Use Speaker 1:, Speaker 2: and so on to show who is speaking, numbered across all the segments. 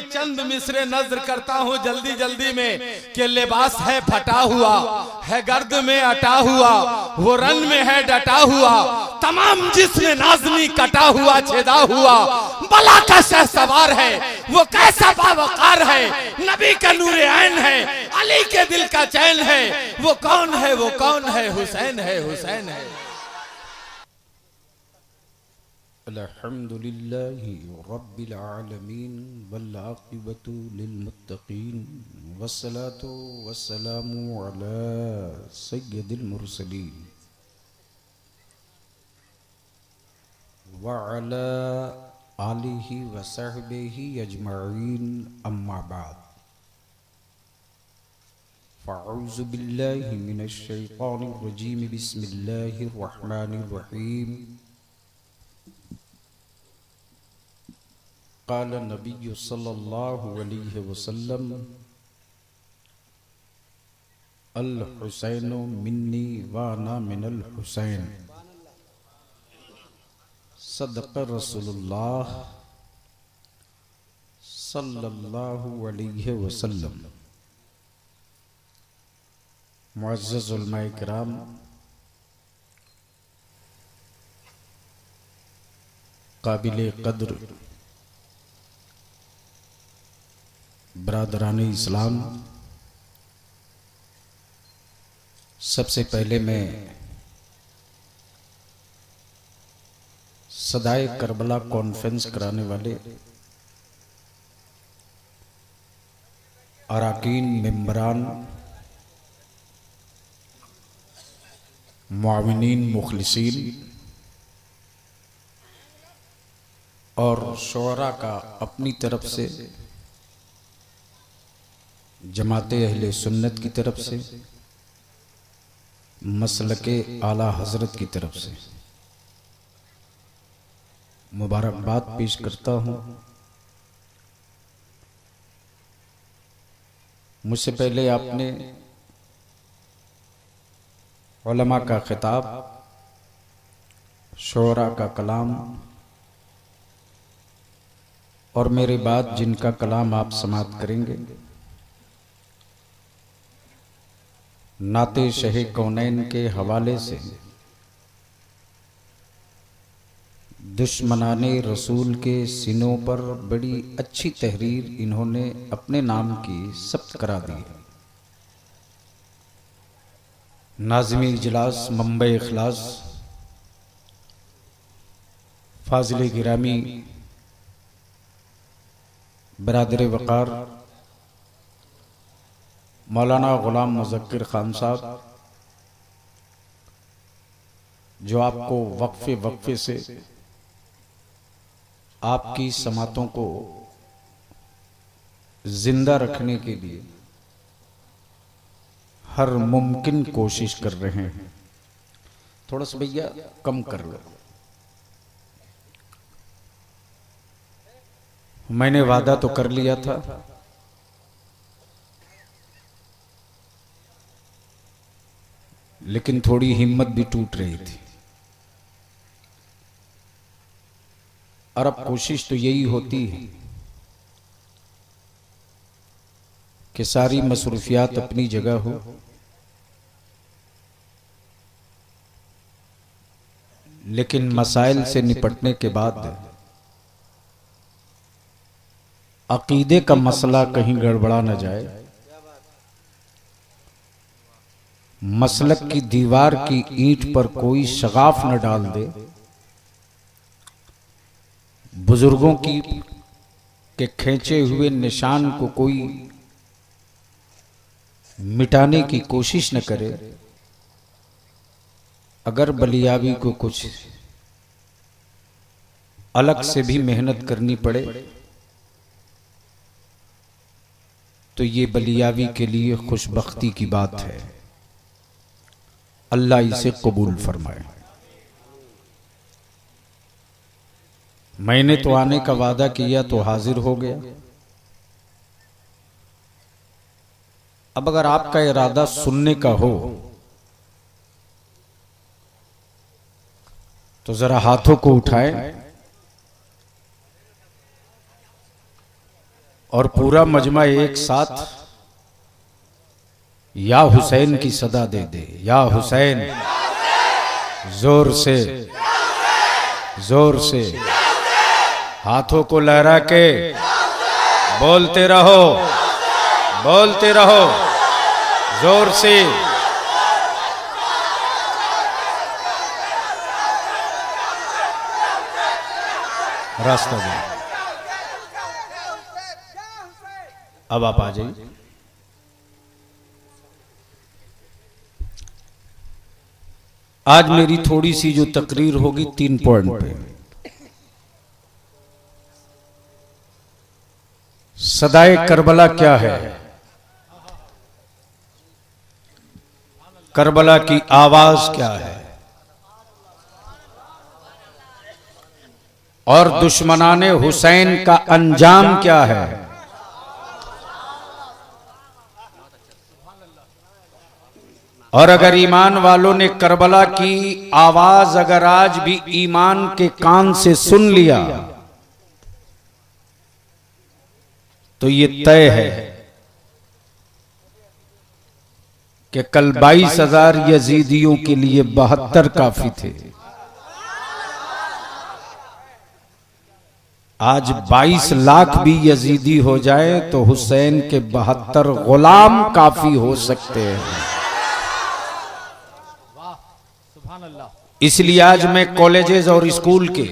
Speaker 1: चंद मिसरे नज्र करता हूँ जल्दी जल्दी में कि लिबास है फटा हुआ, है गर्द में अटा हुआ, वो रन में है डटा हुआ, तमाम जिस्म नाज़नी कटा हुआ छेदा हुआ, बला का शह सवार है वो कैसा बावकार है, नबी का नूरे ऐन है, अली के दिल का चैन है, वो कौन है, वो कौन है, हुसैन है, हुसैन है।
Speaker 2: अल्हम्दुलिल्लाहि रब्बिल आलमीन वल आक़िबतु लिल मुत्तक़ीन वस्सलातु वस्सलामु अला सय्यिदिल मुरसलीन व अला आलिहि व सहबिहि अजमईन अम्मा बाद फ़अऊज़ु बिल्लाहि मिनश शैतानिर रजीम बिस्मिल्लाहिर रहमानिर रहीम क़ाल नबी सल्लल्लाहु अलैहि वसल्लम अल हुसैनु मिन्नी व अना मिनल हुसैन सदक़ रसूलुल्लाह सल्लल्लाहु अलैहि वसल्लम। मुअज़्ज़ज़ उलमाए किराम, काबिले क़द्र बरादराने इस्लाम, सबसे पहले मैं सदाए करबला कॉन्फ्रेंस कराने वाले अराकीन, मेंबरान, मुआविनीन, मुखलिसीन और शुअरा का अपनी तरफ से, जमाते अहले सुन्नत की तरफ से, मसलके आला हजरत की तरफ से मुबारकबाद पेश करता हूँ। मुझसे पहले आपने उलमा का खिताब, शुअरा का कलाम और मेरे बाद जिनका कलाम आप समाअत करेंगे, नाते शहे कौनैन के हवाले से दुश्मनाने रसूल के सीनों पर बड़ी अच्छी तहरीर इन्होंने अपने नाम की सब्त करा दी। नाज़िम इजलास मंबे इखलास फाजिल गिरामी बरादर वक़ार मौलाना गुलाम मुज़क्किर खान साहब, जो आपको वक्फे वक्फे से आपकी समातों को जिंदा रखने के लिए हर मुमकिन कोशिश कर रहे हैं। थोड़ा सा भैया कम कर लो। मैंने वादा तो कर लिया था, लेकिन थोड़ी हिम्मत भी टूट रही थी। और अब कोशिश तो यही होती है कि सारी मसरूफियात अपनी जगह हो, लेकिन मसाइल से निपटने के बाद अकीदे का मसला कहीं गड़बड़ा न जाए, मसलक की दीवार की ईंट पर कोई शगाफ न डाल दे, बुजुर्गों की के खींचे हुए निशान को कोई मिटाने की कोशिश न करे। अगर बलियाबी को कुछ अलग से भी मेहनत करनी पड़े तो ये बलियाबी के लिए खुशबख्ती की बात है। अल्लाह इसे कबूल फरमाए। मैंने तो आने का वादा किया तो हाजिर हो गया। अब अगर आपका इरादा सुनने का हो तो जरा हाथों को उठाएं और पूरा मजमा एक साथ या हुसैन की सदा दे दे, या हुसैन, जोर से, जोर से, हाथों को लहरा के बोलते रहो, बोलते रहो, जोर से। रास्ता दे। अब आप आ जाइए। आज मेरी थोड़ी सी जो तकरीर होगी 3 पॉइंट पे। सदाए करबला क्या है, करबला की आवाज क्या है, और दुश्मनाने हुसैन का अंजाम क्या है। और अगर ईमान वालों ने करबला की आवाज अगर आज भी ईमान के कान से सुन लिया तो ये तय है कि कल 22,000 यजीदियों के लिए 72 काफी थे। आज 22 लाख भी यजीदी हो जाए तो हुसैन के 72 गुलाम काफी हो सकते हैं। इसलिए आज मैं कॉलेजेस और स्कूल के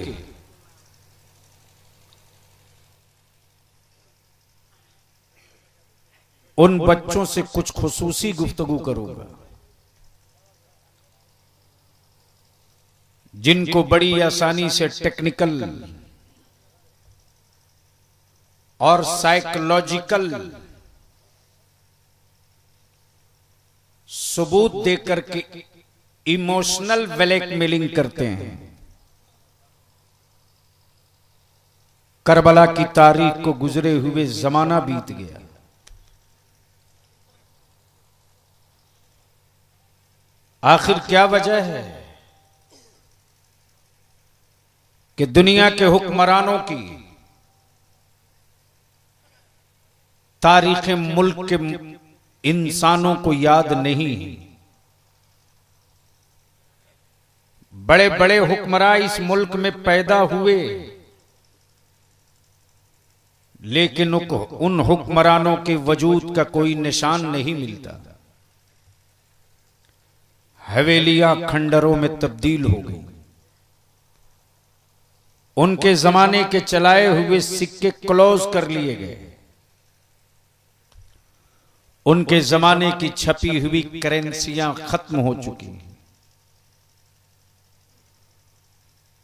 Speaker 2: उन बच्चों से कुछ खुसूसी गुफ्तगू करूंगा जिनको बड़ी आसानी से टेक्निकल और साइकोलॉजिकल सबूत देकर के इमोशनल ब्लैकमेलिंग करते हैं। करबला की तारीख को गुजरे हुए जमाना बीत गया। आखिर क्या वजह है कि दुनिया के हुक्मरानों की तारीख मुल्क के इंसानों को याद नहीं। बड़े बड़े हुक्मरान इस मुल्क में पैदा हुए, लेकिन उन हुक्मरानों के वजूद का कोई निशान नहीं मिलता। हवेलियां खंडरों में तब्दील हो गई। उनके जमाने के चलाए हुए सिक्के क्लोज कर लिए गए। उनके जमाने की छपी हुई करेंसियां खत्म हो चुकी।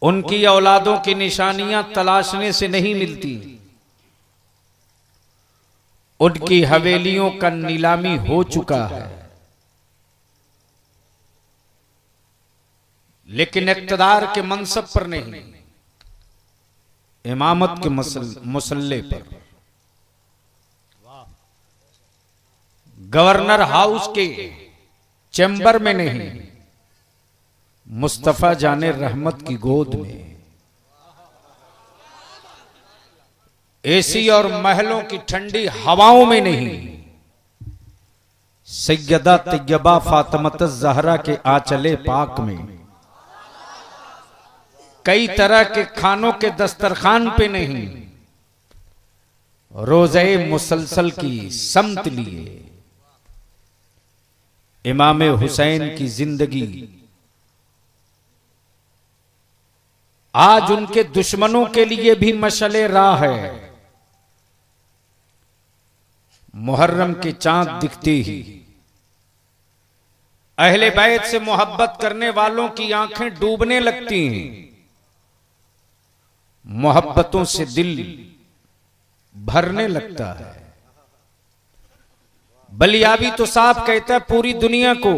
Speaker 2: उनकी औलादों की निशानियां तलाशने से नहीं मिलती। उनकी हवेलियों का नीलामी हो चुका है। लेकिन इक्तदार के मनसब पर नहीं, इमामत के मुसल्ले पर, गवर्नर हाउस के चैम्बर में नहीं, मुस्तफा जाने रहमत की गोद में, एसी और महलों की ठंडी हवाओं में नहीं, सैयदा तैयबा फातिमत ज़हरा के आंचले पाक में, कई तरह के खानों के दस्तरखान पे नहीं, रोज़े मुसलसल की समत लिए इमाम हुसैन की जिंदगी आज उनके दुश्मनों के लिए भी मशले राह है। मुहर्रम के चांद दिखते ही अहले बैत से मोहब्बत करने वालों की आंखें डूबने लगती हैं। मोहब्बतों से दिल भरने लगता है। बलियाबी तो साफ कहता है पूरी दुनिया को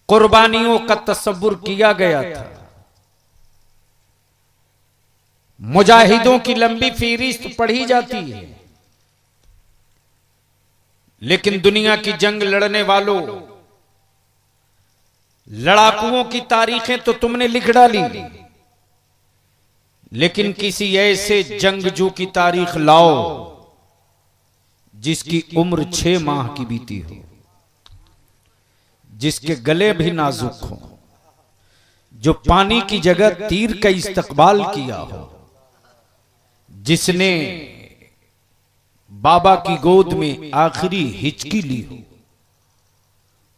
Speaker 2: कुर्बानियों का तस्वुर किया गया था। मुजाहिदों की लंबी फहरिस्त पढ़ी जाती है, लेकिन दुनिया की जंग लड़ने वालों, लड़ाकुओं की तारीखें तो तुमने लिख डाली। लेकिन किसी ऐसे जंगजू की तारीख लाओ जिसकी उम्र 6 माह की बीती हो, जिसके गले भी नाजुक हो, जो पानी की जगह तीर का इस्तकबाल किया हो, जिसने बाबा की गोद में आखिरी हिचकी ली हो।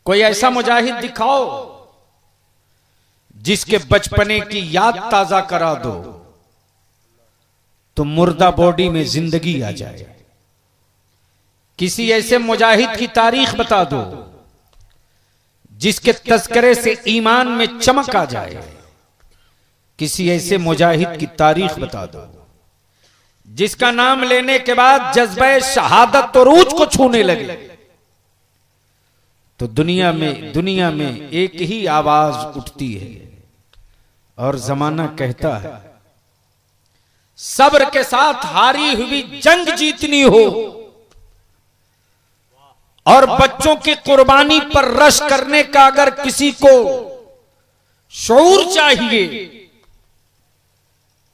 Speaker 2: कोई ऐसा मुजाहिद दिखाओ जिसके बचपने की याद ताजा करा दो तो मुर्दा बॉडी में जिंदगी आ जाए। किसी ऐसे मुजाहिद की तारीख बता दो जिसके तस्करे से ईमान में चमक आ जाए। किसी ऐसे मुजाहिद की तारीख बता दो जिसका नाम लेने के बाद जज्बे शहादत तो रूज को छूने लगे। तो दुनिया में एक ही आवाज उठती है और जमाना कहता है सब्र के साथ हारी हुई जंग जीतनी हो और बच्चों की कुर्बानी पर रश करने का अगर किसी को शऊर चाहिए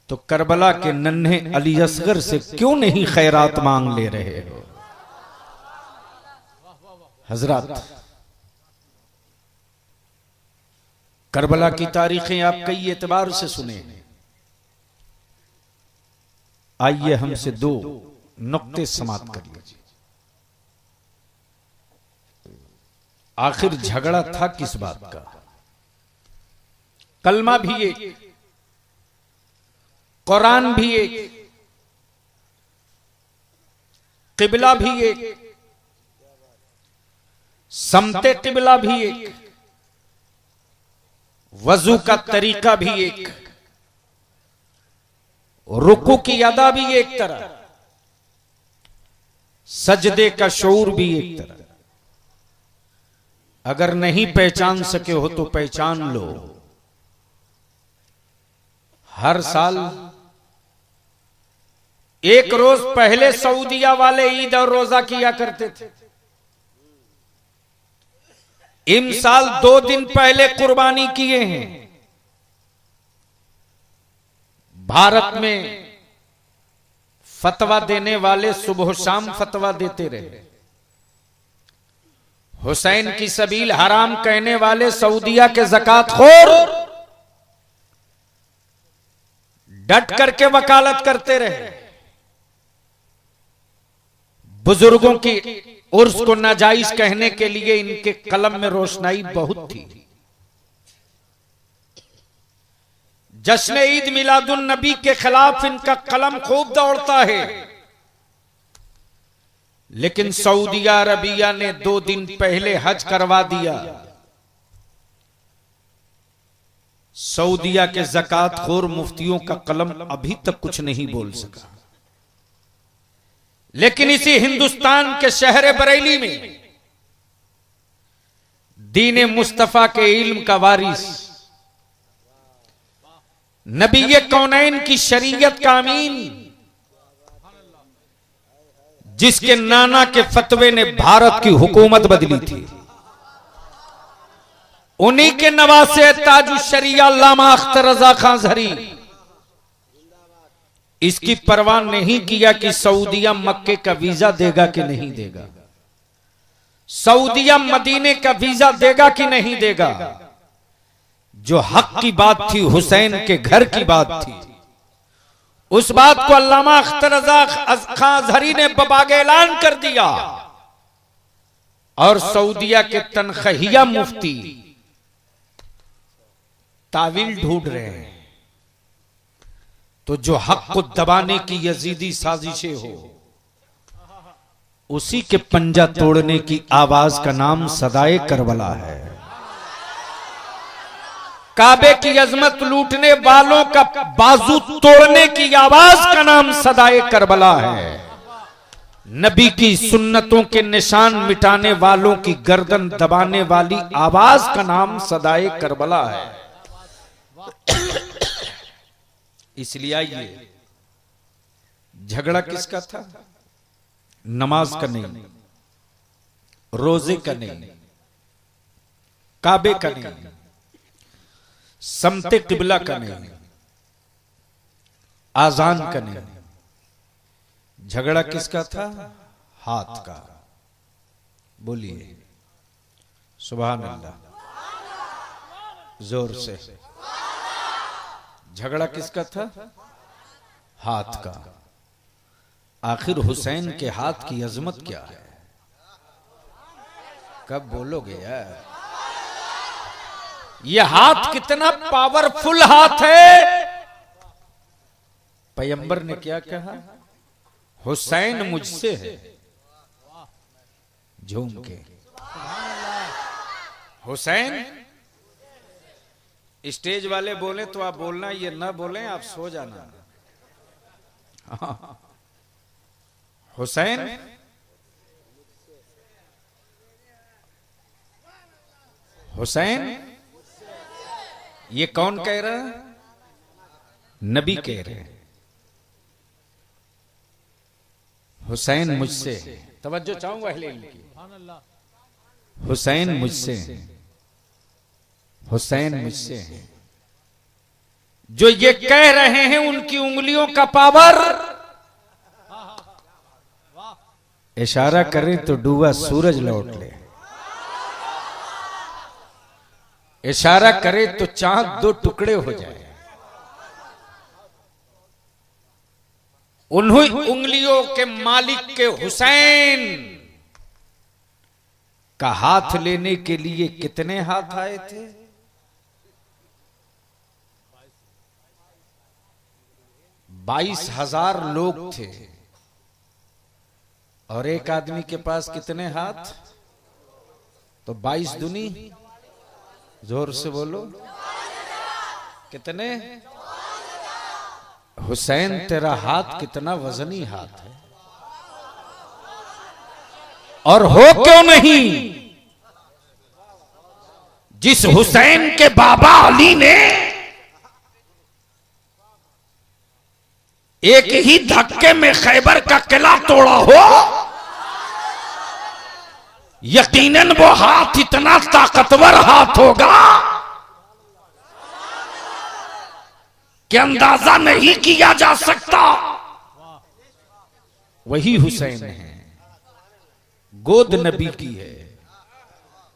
Speaker 2: तो करबला के नन्हे अली असगर से क्यों नहीं खैरात मांग ले रहे हो। हजरत, करबला की तारीखें आप कई एतबार से सुने। आइए हमसे 2 नुक्ते समाप्त कर लीजिए। आखिर झगड़ा था किस बात का? कलमा भी एक, कुरान भी एक, किबला भी एक, समते किबला भी एक, वजू का तरीका भी एक, रुकू की अदा भी एक तरह, सजदे का शऊर भी एक तरह। अगर नहीं पहचान सके हो तो पहचान लो। हर साल एक रोज पहले सऊदिया वाले ईद और रोजा किया करते थे। इन साल 2 दिन पहले कुर्बानी किए हैं। भारत में फतवा देने वाले सुबह शाम फतवा देते रहे। हुसैन की सबील हराम कहने वाले सऊदिया के ज़कात खोर डट करके वकालत करते रहे। बुजुर्गों की उर्स को नाजायज कहने के लिए इनके कलम में रोशनाई बहुत थी। जश्न ईद मिलादुन नबी के खिलाफ इनका कलम खूब दौड़ता है। लेकिन सऊदी अरबिया ने 2 दिन पहले हज करवा दिया। सऊदिया के ज़कात खोर मुफ्तियों का कलम अभी तक कुछ नहीं बोल सका। लेकिन इसी हिंदुस्तान के शहर बरेली में दीन मुस्तफा के इल्म का वारिस, नबी कौनैन की शरीयत का अमीन, जिसके नाना के फतवे ने भारत की हुकूमत बदली थी, उन्हीं के नवासे ताजु शरिया अल्लामा अख्तर रजा खान ज़हरी इसकी परवाह नहीं किया कि सऊदिया मक्के का वीजा देगा कि नहीं देगा, सऊदिया मदीने का वीजा देगा कि नहीं देगा। जो हक की बात थी, हुसैन के घर की बात थी, उस बात को अल्लामा अख्तर रजा खान ज़हरी ने बबागे ऐलान कर दिया। और सऊदिया के तनख्वाहिया मुफ्ती तावील ढूंढ रहे हैं। तो जो हक को दबाने की यजीदी साजिशें हो, उसी के पंजा तोड़ने की आवाज का नाम सदाए करबला है। काबे की अजमत लूटने वालों का बाजू तोड़ने की आवाज का नाम सदाए करबला है। नबी की सुन्नतों के निशान मिटाने वालों की गर्दन दबाने वाली आवाज का नाम सदाए करबला है। इसलिए आइए, झगड़ा किसका था? नमाज का नहीं, रोजे का नहीं, काबे का नहीं, समते किबला का नहीं, आजान का नहीं। झगड़ा किसका था? हाथ का। बोलिए सुभान अल्लाह जोर से। झगड़ा किसका था? हाथ का। आखिर हुसैन के हाथ की अजमत क्या है? कब बोलोगे यार? ये हाथ कितना पावरफुल हाथ है। पैगंबर ने क्या कहा? हुसैन मुझसे है। झूम के हुसैन। स्टेज वाले बोले तो आप बोलना, ये ना बोले आप सो जाना। हुसैन हुसैन ये कौन कह रहा है? नबी कह रहे हैं हुसैन मुझसे है। तवज्जो चाहूंगा अहले इल्म की। हुसैन मुझसे है, हुसैन मुझसे है। जो ये कह रहे हैं उनकी उंगलियों का पावर। इशारा करें तो डूबा सूरज लौट ले, इशारा करे तो चांद दो टुकड़े हो जाए। उन्हीं उंगलियों के मालिक के हुसैन का हाथ लेने के लिए कितने हाथ आए थे? 22,000 लोग थे। और एक आदमी के पास कितने हाथ? तो 22 दूनी, जोर से बोलो कितने? हुसैन तेरा हाथ कितना वजनी हाथ है। और हो क्यों नहीं? जिस हुसैन के बाबा अली ने एक ही धक्के में खैबर का किला तोड़ा हो, यकीनन वो हाथ इतना ताकतवर हाथ होगा कि अंदाजा नहीं किया जा सकता। वही हुसैन है। गोद नबी की है,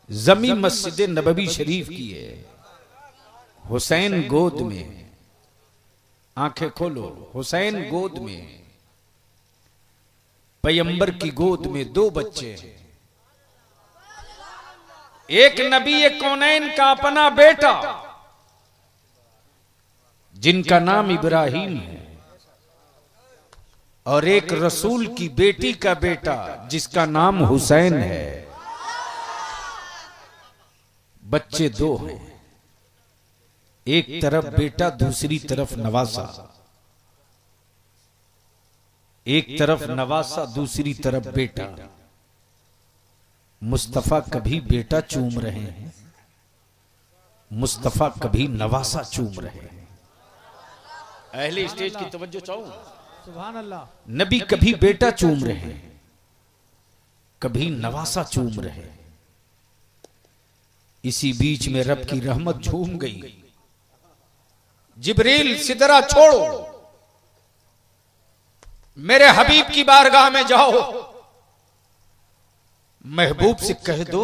Speaker 2: जमी मस्जिद नबवी शरीफ की है। हुसैन गोद में, आंखें खोलो, हुसैन गोद में, पैगंबर की गोद में 2 बच्चे हैं। एक नबी कौनैन का अपना बेटा जिनका नाम इब्राहिम है, और एक रसूल की बेटी का बेटा जिसका नाम हुसैन है। बच्चे 2 हैं, एक तरफ बेटा, दूसरी तरफ नवासा। एक तरफ नवासा, दूसरी तरफ बेटा। मुस्तफा कभी बेटा चूम रहे हैं, मुस्तफा कभी नवासा चूम रहे हैं। अहले स्टेज की तवज्जो चाहूं।
Speaker 3: सुभान अल्लाह।
Speaker 2: नबी कभी बेटा चूम रहे हैं, कभी नवासा चूम रहे हैं। इसी बीच में रब की रहमत झूम गई। जिब्रील सिदरा छोड़ो, मेरे हबीब की बारगाह में जाओ, महबूब से कह दो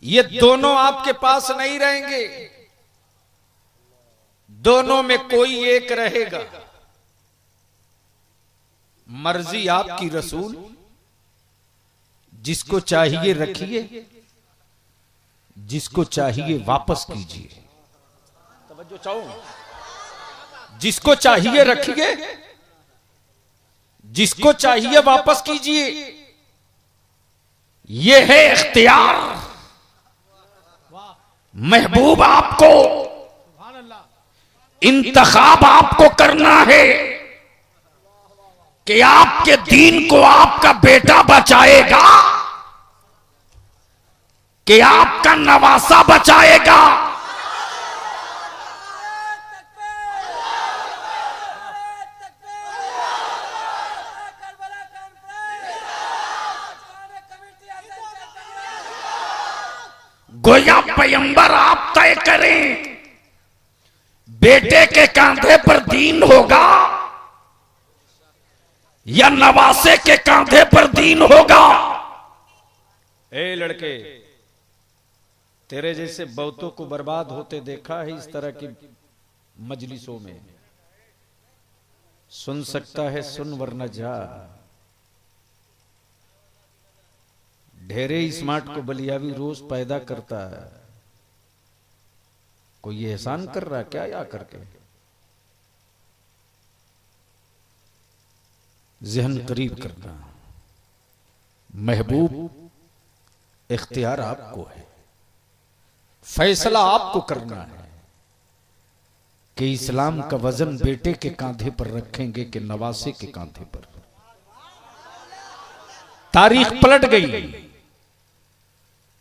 Speaker 2: ये दोनों आपके पास नहीं रहेंगे, दोनों में कोई एक रहेगा। मर्जी आपकी रसूल, जिसको चाहिए रखिए, जिसको चाहिए वापस कीजिए। तवज्जो चाहो। जिसको चाहिए रखिए, जिसको चाहिए वापस कीजिए। ये है इख्तियार। महबूब आपको इंतखाब आपको करना है कि आपके दीन को आपका बेटा बचाएगा कि आपका नवासा बचाएगा। गोया पैगंबर आप तय करें, बेटे के कांधे पर दीन होगा या नवासे के कांधे पर दीन होगा। ए लड़के, तेरे जैसे बहुतों को बर्बाद होते देखा है इस तरह की मजलिसों में। सुन सकता है सुन, वरना जा। ढेरे स्मार्ट को बलियावी रोज पैदा करता है। कोई एहसान कर रहा क्या या करके? जहन करीब करना। महबूब, इख्तियार आपको है, फैसला आपको करना है कि इस्लाम का वजन बेटे के कांधे पर रखेंगे कि नवासे के कांधे पर। तारीख पलट गई,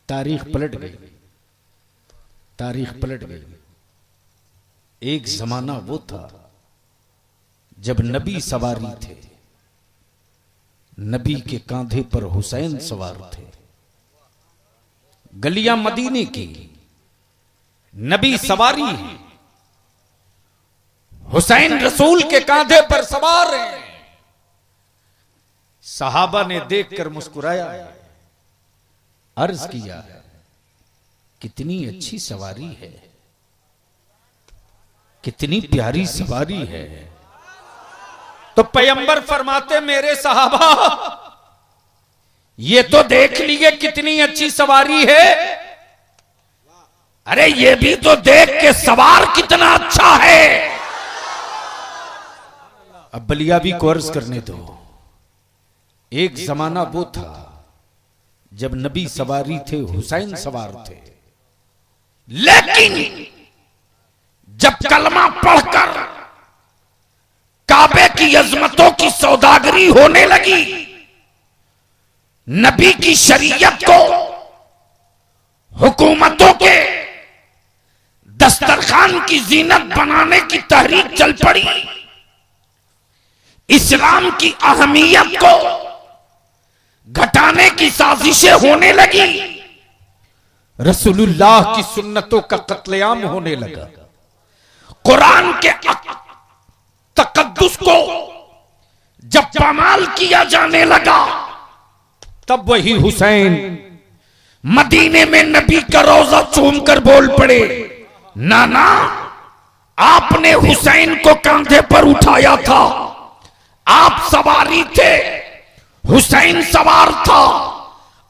Speaker 2: तारीख पलट गई, तारीख पलट गई। एक जमाना वो था जब नबी सवारी थे, नबी के कांधे पर हुसैन सवार थे। गलियां मदीने की, नबी सवारी है, हुसैन रसूल के कांधे पर सवार हैं। सहाबा ने देखकर मुस्कुराया, अर्ज किया, कितनी अच्छी सवारी है, कितनी प्यारी सवारी है। तो पैगंबर फरमाते, मेरे सहाबा ये तो देख लिए कितनी अच्छी सवारी है, अरे ये भी तो देख के सवार कितना अच्छा है। अब बलियाबी को अर्ज करने दो। एक जमाना वो था जब नबी सवारी थे, हुसैन सवार थे। लेकिन जब कलमा पढ़कर काबे की अजमतों की सौदागरी होने लगी, नबी की शरीयत को हुकूमतों के दस्तरखान की जीनत बनाने की तहरीक चल पड़ी, इस्लाम की अहमियत को घटाने की साजिशें होने लगी, रसूलुल्लाह की सुन्नतों का कत्लेआम होने लगा, कुरान के तकद्दुस को जब पामाल किया जाने लगा, तब वही हुसैन मदीने में नबी का रोजा चूमकर बोल पड़े, नाना आपने हुसैन को कांधे पर उठाया था, आप सवारी थे, हुसैन सवार था,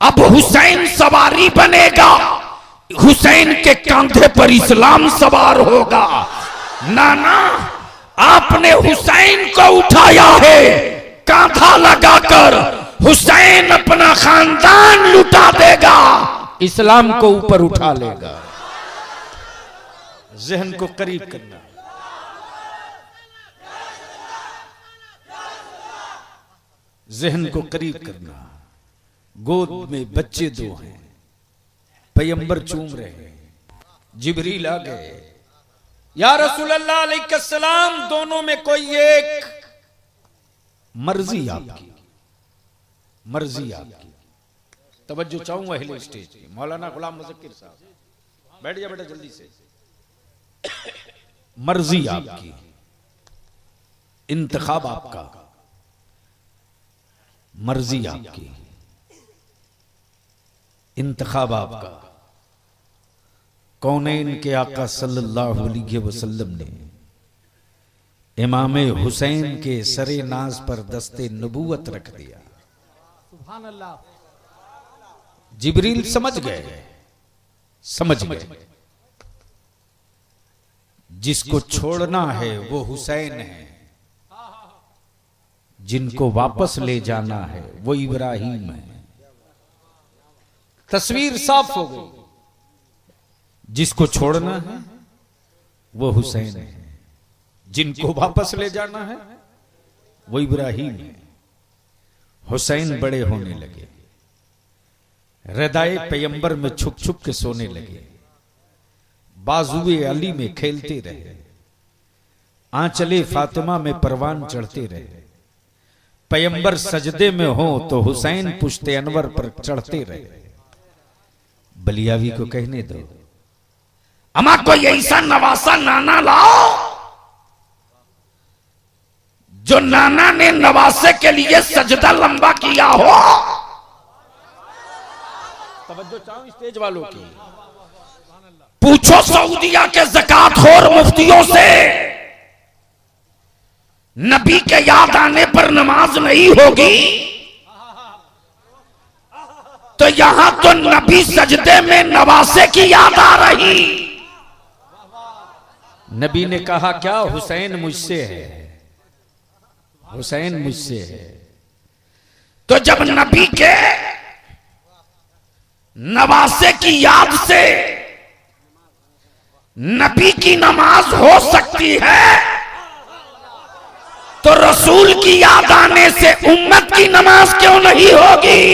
Speaker 2: अब हुसैन सवारी बनेगा, हुसैन के कांधे पर इस्लाम सवार होगा। नाना आपने हुसैन को उठाया है, कांधा लगाकर हुसैन अपना खानदान लुटा देगा, इस्लाम को ऊपर उठा लेगा। जहन को करीब करना। जहन को करीब करना। गोद में बच्चे दो हैं, पैगंबर चूम रहे हैं, जिब्रील आ गए, या रसूल अल्लाह अलैहिस्सलाम, दोनों में कोई एक, मर्जी आपकी, मर्जी आपकी। तवज्जो चाहूंगा अहले स्टेज की। मौलाना गुलाम मुज़क्किर साहब, बैठ जा बेटा जल्दी से। मर्जी आपकी, इंतखाब आपका, मर्जी आपकी, इंतखाब आपका। कौनैन के आका सल्लल्लाहु अलैहि वसल्लम ने इमाम हुसैन के सरे नाज पर दस्ते नबूवत रख दिया। सुभान अल्लाह। जिब्रील समझ गए, समझ गए, जिसको छोड़ना है वो हुसैन है, जिनको वापस ले जाना है वो इब्राहिम है। तस्वीर साफ हो गई, जिसको छोड़ना है वो हुसैन है, जिनको वापस ले जाना है वो इब्राहिम है। हुसैन बड़े होने लगे, रदाए पैगंबर में छुप छुप के सोने लगे, बाजुए अली में खेलते रहे, आंचले फातिमा में परवान चढ़ते रहे। पैगंबर सजदे में हो तो हुसैन पुश्ते अनवर पर चढ़ते रहे। बलियावी को कहने दो, अमा कोई ऐसा नवासा नाना लाओ जो नाना ने नवासे के लिए सजदा लंबा किया हो। तवज्जो चाहूं स्टेज वालों की। पूछो सऊदिया के ज़कातखोर मुफ्तियों से, नबी के याद आने पर नमाज नहीं होगी, तो यहां तो नबी सजदे में नवासे की याद आ रही। नबी ने कहा क्या हुसैन मुझसे है, हुसैन मुझसे है। तो जब नबी के नवासे की याद से नबी की नमाज हो सकती है, तो रसूल की याद आने से उम्मत की नमाज क्यों नहीं होगी?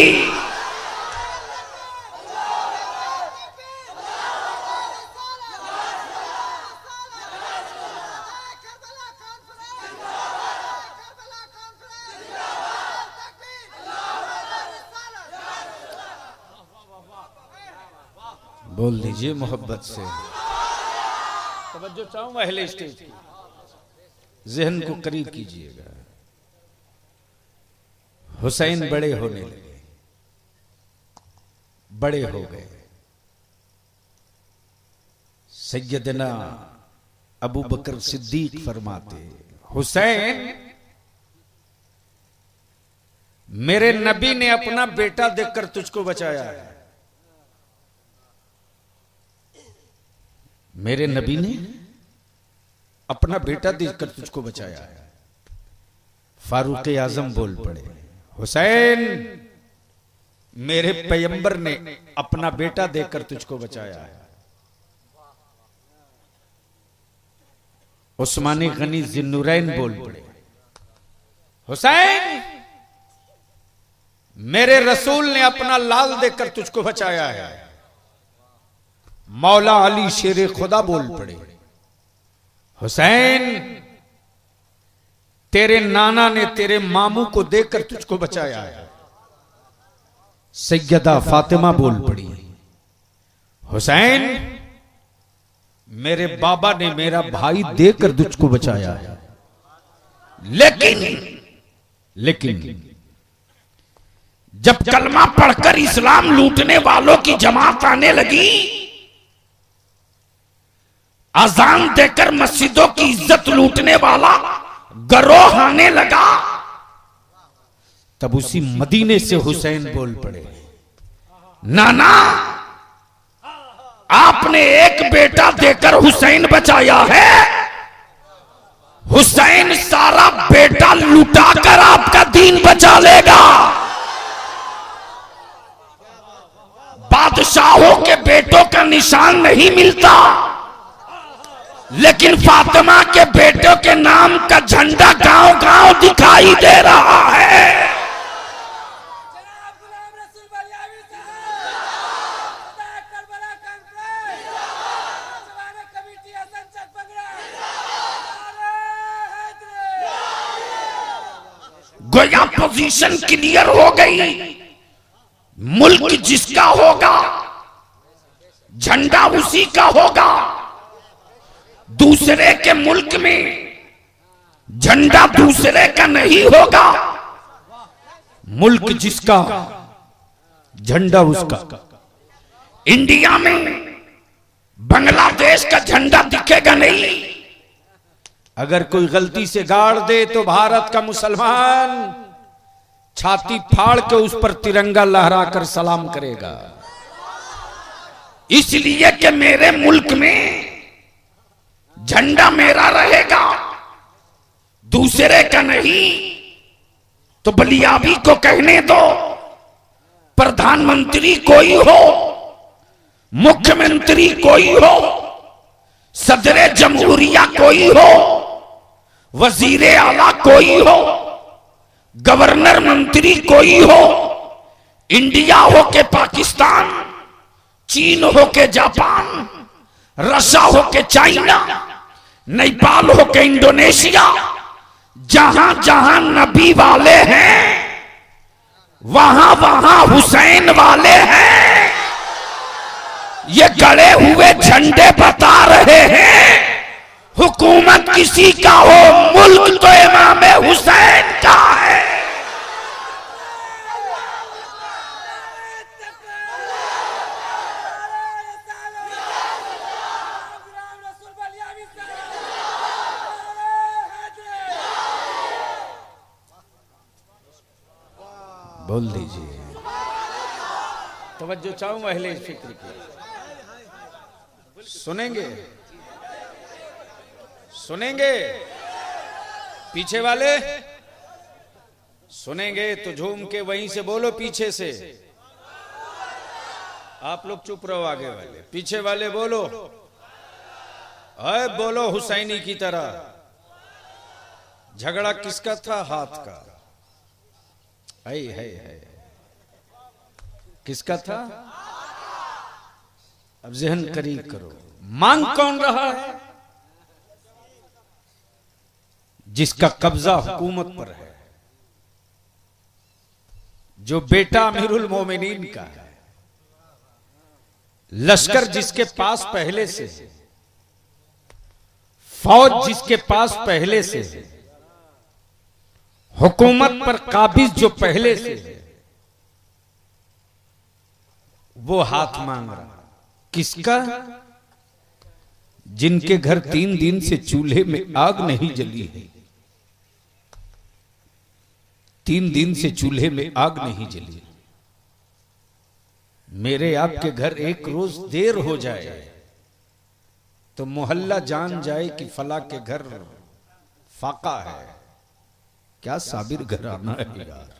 Speaker 2: बोल दीजिए मोहब्बत से। तवज्जो चाहूं अहले स्टेज की, जहन को करीब कीजिएगा। हुसैन बड़े होने लगे, बड़े हो गए। सैयदना अबू बकर सिद्दीक फरमाते, हुसैन मेरे नबी ने अपना बेटा देखकर तुझको बचाया है। मेरे नबी ने अपना बेटा देखकर तुझको बचाया है। फारूक आजम बोल पड़े, हुसैन मेरे पैगंबर ने अपना बेटा देकर तुझको बचाया है। उस्मानी गनी जिन्नुरैन बोल पड़े, हुसैन मेरे रसूल ने अपना लाल देकर तुझको बचाया है। मौला अली शेरे खुदा बोल पड़े, हुसैन तेरे नाना ने तेरे मामू को देखकर तुझको बचाया है। सैयदा फातिमा बोल पड़ी, हुसैन मेरे बाबा ने मेरा भाई देखकर तुझको बचाया है। लेकिन जब कलमा पढ़कर इस्लाम लूटने वालों की जमात आने लगी, अजान देकर मस्जिदों की इज्जत लूटने वाला गरोह आने लगा, तब उसी मदीने से हुसैन बोल पड़े, नाना आपने एक बेटा देकर हुसैन बचाया है, हुसैन सारा बेटा लुटाकर आपका दीन बचा लेगा। बादशाहों के बेटों का निशान नहीं मिलता, लेकिन फातिमा के बेटों के नाम का झंडा गांव गांव दिखाई दे रहा है। गोया पोजीशन क्लियर हो गई, मुल्क जिसका होगा झंडा उसी का होगा। दूसरे के मुल्क में झंडा दूसरे का नहीं होगा, मुल्क जिसका झंडा उसका। इंडिया में बांग्लादेश का झंडा दिखेगा नहीं, अगर कोई गलती से गाड़ दे तो भारत का मुसलमान छाती फाड़ के उस पर तिरंगा लहराकर सलाम करेगा। इसलिए कि मेरे मुल्क में झंडा मेरा रहेगा, दूसरे का नहीं। तो बलियाबी को कहने दो, प्रधानमंत्री कोई हो, मुख्यमंत्री कोई हो, सदरे जमहूरिया कोई हो, वजीरे आला कोई हो, गवर्नर मंत्री कोई हो, इंडिया हो के पाकिस्तान, चीन हो के जापान, रशिया हो के चाइना, नेपाल हो के इंडोनेशिया, जहां जहां नबी वाले हैं वहां वहां हुसैन वाले हैं। ये गड़े हुए झंडे बता रहे हैं हुकूमत किसी का हो, मुल्क तो इमाम हुसैन का है। बोल दीजिए, तवज्जो चाहूं अहले फिक्र की। सुनेंगे सुनेंगे, पीछे वाले सुनेंगे तो झूम के वहीं से बोलो, पीछे से। आप लोग चुप रहो, आगे वाले, पीछे वाले बोलो, अरे बोलो हुसैनी की तरह। झगड़ा किसका था? हाथ का। है किसका था? अब जहन करीब करो, मांग कौन रहा है? जिसका कब्जा हुकूमत पर है, जो बेटा अमीरुल मोमिनीन का है, लश्कर जिसके पास पहले से है, फौज जिसके पास पहले से है, हुकूमत पर काबिज जो पहले से है, वो हाथ मांग रहा। किसका? जिनके घर 3 दिन से चूल्हे में आग नहीं जली है। 3 दिन से चूल्हे में आग नहीं जली। मेरे आपके घर एक रोज देर हो जाए तो मोहल्ला जान जाए कि फला के घर फाका है। क्या साबिर घराना है यार।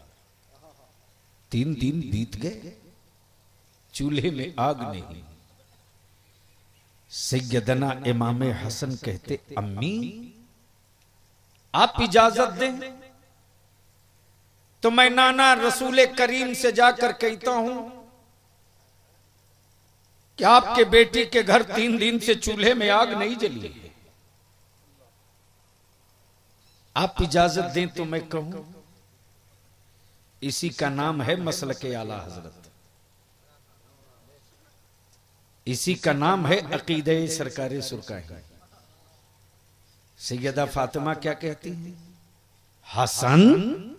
Speaker 2: 3 दिन बीत गए, चूल्हे में आग नहीं। सैयदना इमाम हसन कहते, अम्मी आप इजाजत दें तो मैं नाना रसूल करीम से जाकर कहता हूं कि आपके बेटी के घर 3 दिन से चूल्हे में आग नहीं जली है। आप इजाजत दें तो मैं कहूं। इसी का नाम है मसलके आला हजरत, इसी का नाम है अकीदे सरकारे सुरकाही। सैयदा फातिमा क्या कहती है? हसन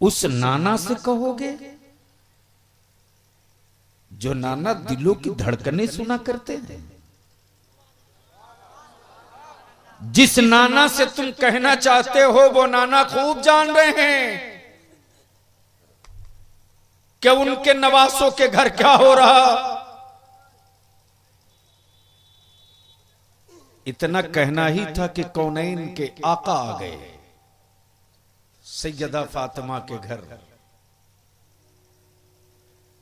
Speaker 2: उस नाना से कहोगे जो नाना दिलों की धड़कनें सुना करते हैं। जिस नाना से तुम कहना चाहते हो वो नाना खूब जान रहे हैं कि उनके नवासों के घर क्या हो रहा। इतना कहना ही था कि कौनैन के आका आ गए सैयदा फातिमा के घर।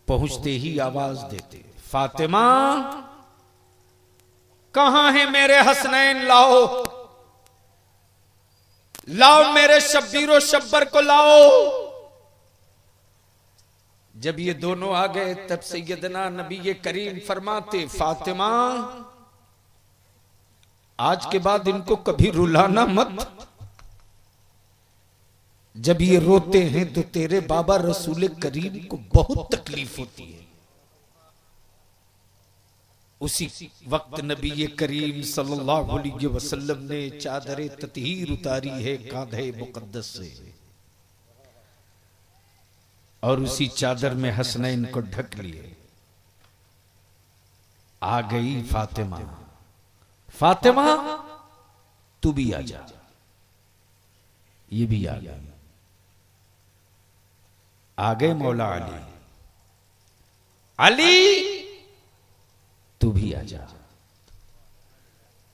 Speaker 2: पहुंचते ही आवाज देते, फातिमा कहां है मेरे हसनैन? लाओ लाओ मेरे शब्बीरो शब्बर को लाओ। जब ये दोनों आ गए तब सैयदना नबी ये करीम फरमाते, फातिमा आज के बाद इनको कभी रुलाना मत। जब ये रोते हैं तो तेरे बाबा रसूल करीम को बहुत तकलीफ होती है। उसी वक्त नबी ये करीम सल्लल्लाहु अलैहि वसल्लम ने चादरे ततहीर उतारी है कांधे मुकद्दस से, और उसी चादर में हसनैन को ढक लिए। आ गई फातिमा, फातिमा तू भी आ जा। ये भी आ गया। आ गए मौला अली, अली तू भी आ जा।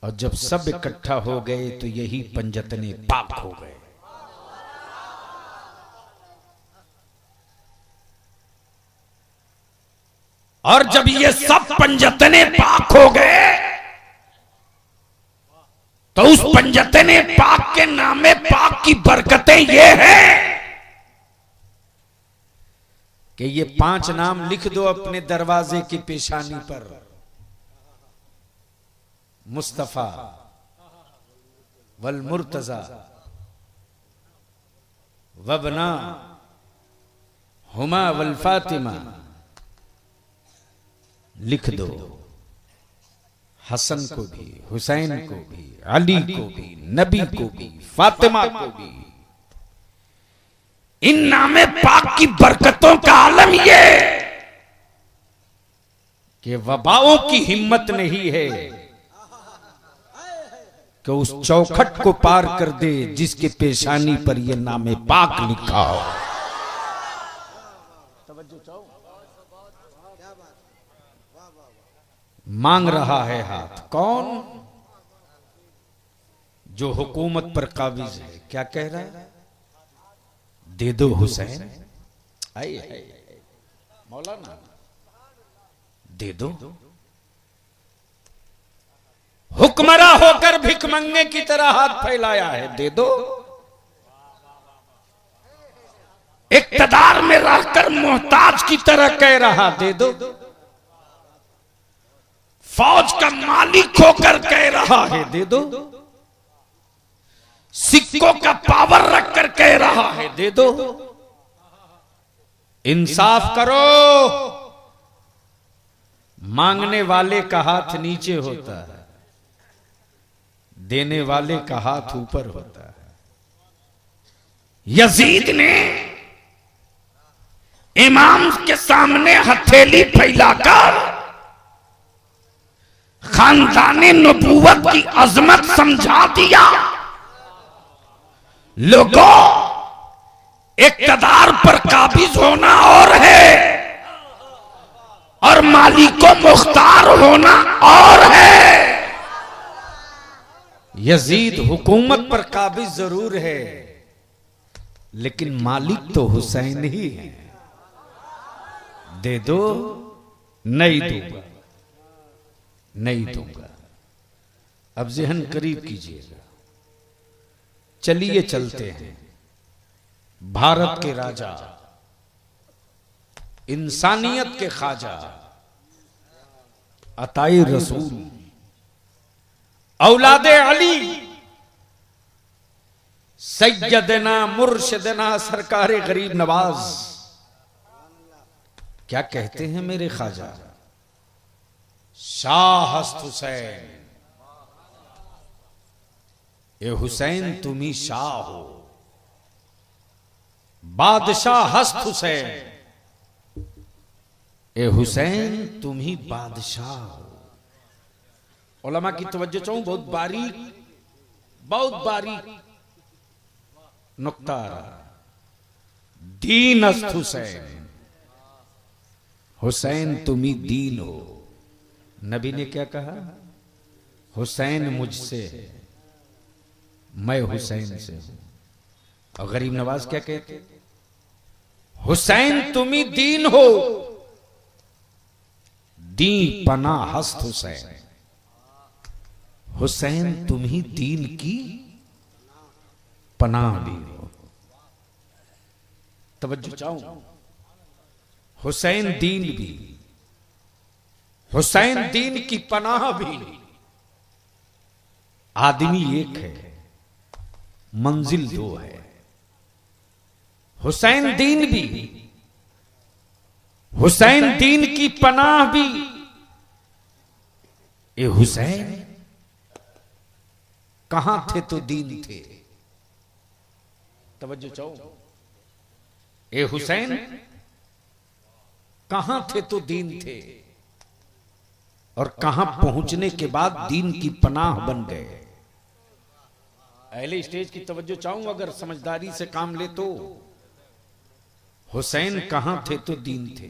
Speaker 2: और जब सब इकट्ठा हो गए तो यही पंजतने पाक हो गए। और जब ये सब पंजतने पाक हो गए तो उस पंजतने पाक के नामे पाक की बरकतें ये हैं कि ये 5 नाम लिख दो अपने दरवाजे की पेशानी पर। मुस्तफा वल मुर्तजा वबना हुमा वल फातिमा लिख दो। हसन को भी, हुसैन को भी, अली को भी, नबी को भी, फातिमा को भी। इन नामे पाक की बरकतों का आलम ये कि वबाओं की हिम्मत नहीं है कि उस चौखट को पार कर दे जिसके पेशानी पर ये नामे पाक लिखा हो। मांग रहा है हाथ कौन? जो हुकूमत पर काबिज है। क्या कह रहा है? दे दो हुसैन। आइए मौलाना, दे दो। हुक्मरा होकर भिखमंगे की तरह हाथ फैलाया है, दे दो। इक्तदार में रहकर मोहताज की तरह कह रहा, दे दो। फौज का मालिक होकर कह रहा है, दे दो। सिक्कों का पावर रखकर कह रहा है, दे दो। इंसाफ करो। मांगने वाले का हाथ नीचे होता है, देने वाले का हाथ ऊपर होता है। यजीद ने इमाम के सामने हथेली फैलाकर खानदाने नबूवत की अजमत समझा दिया। लोगों, इक़्तिदार पर काबिज होना और है और मालिको मुख्तार होना और है। यजीद हुकूमत पर काबिज जरूर है, लेकिन मालिक तो हुसैन ही है। दे दो। नहीं दूंगा, नहीं दूंगा। अब ज़हन करीब कीजिएगा। चलिए चलते हैं। भारत के राजा, इंसानियत के ख्वाजा, अताई रसूल, औलादे अली, सैयदना मुर्शिदना सरकारे गरीब नवाज। क्या कहते हैं मेरे ख्वाजा? शाह हस्त हुसैन। ए हुसैन तुम ही शाह हो, बादशाह हस्त हुसैन। ए हुसैन तुम ही बादशाह हो। उलमा की तवज्जो चाहूं, बहुत बारीक नुक्ता। दीन हस्त हुसैन। हुसैन तुम ही दीन हो। नबी ने क्या कहा? हुसैन मुझसे है, मैं हुसैन से हूं। और गरीब नवाज क्या कहते? हुसैन तुम ही दीन हो, दी पना हस्त हुसैन। हुसैन तुम ही दीन की पनाह भी हो। तवज्जो चाहूं, हुसैन दीन भी, हुसैन दीन की पनाह भी। आदमी एक है, मंजिल दो है। हुसैन दीन भी, हुसैन दीन की पनाह भी। ए हुसैन कहां थे तो दीन थे। तवज्जो चाहो। ए हुसैन कहां थे तो दीन थे, और कहां पहुंचने के बाद दीन की पनाह बन गए। अहले स्टेज की तवज्जो चाहूं, अगर समझदारी से काम ले तो। हुसैन कहां थे तो दीन थे,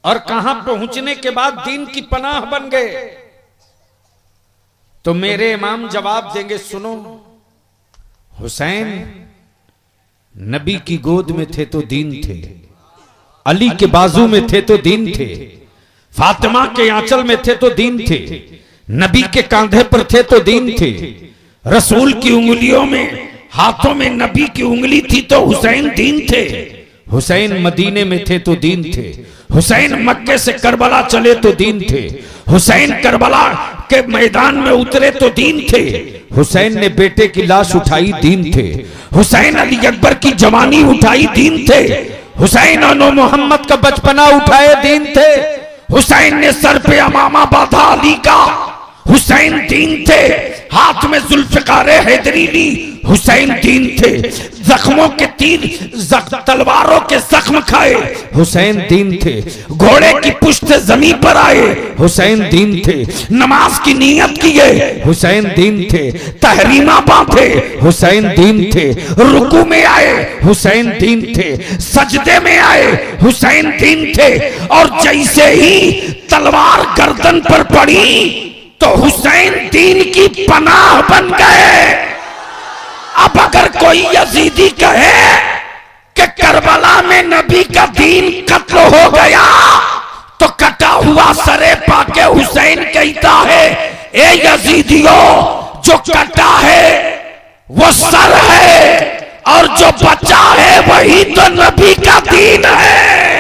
Speaker 2: और कहां पहुंचने के बाद दीन की पनाह बन गए। तो मेरे इमाम जवाब देंगे, सुनो। हुसैन नबी की गोद में थे तो दीन थे, अली के बाजू में थे तो दीन थे, फातिमा के आंचल में थे तो दीन थे, नबी के कांधे पर थे तो दीन थे, रसूल की उंगलियों में, हाथों में नबी की उंगली थी तो हुसैन दीन थे। हुसैन मदीने में थे तो दीन थे, हुसैन मक्के से करबला चले तो दीन थे, हुसैन करबला के मैदान में उतरे तो दीन थे, हुसैन ने बेटे की लाश उठाई दीन थे, हुसैन अली अकबर की जवानी उठाई दीन थे, हुसैन और मोहम्मद का बचपना उठाए दीन थे, हुसैन ने सर पे अमामा बांधा अली का, हुसैन दीन थे, हाथ में जुल्फ़िकार हैदरी ली, हुसैन दीन थे, जख्मों के तीर तलवारों के जख्म खाए, हुसैन दीन थे, घोड़े की पुश्त से जमीन पर आए, हुसैन दीन थे, नमाज की नियत किए, हुसैन दीन थे, तहरीमा बांधे, हुसैन दीन थे, रुकू में आए, हुसैन दीन थे, सजदे में आए, हुसैन दीन थे, और जैसे ही तलवार गर्दन पर पड़ी तो हुसैन दीन की पनाह बन गए। अब अगर कोई यजीदी कहे कि करबला में नबी का दीन कत्ल हो गया तो कटा हुआ सरे पाके हुसैन कहता है, ए यजीदियों, जो कटा है वो सर है और जो बचा है वही तो नबी का दीन है।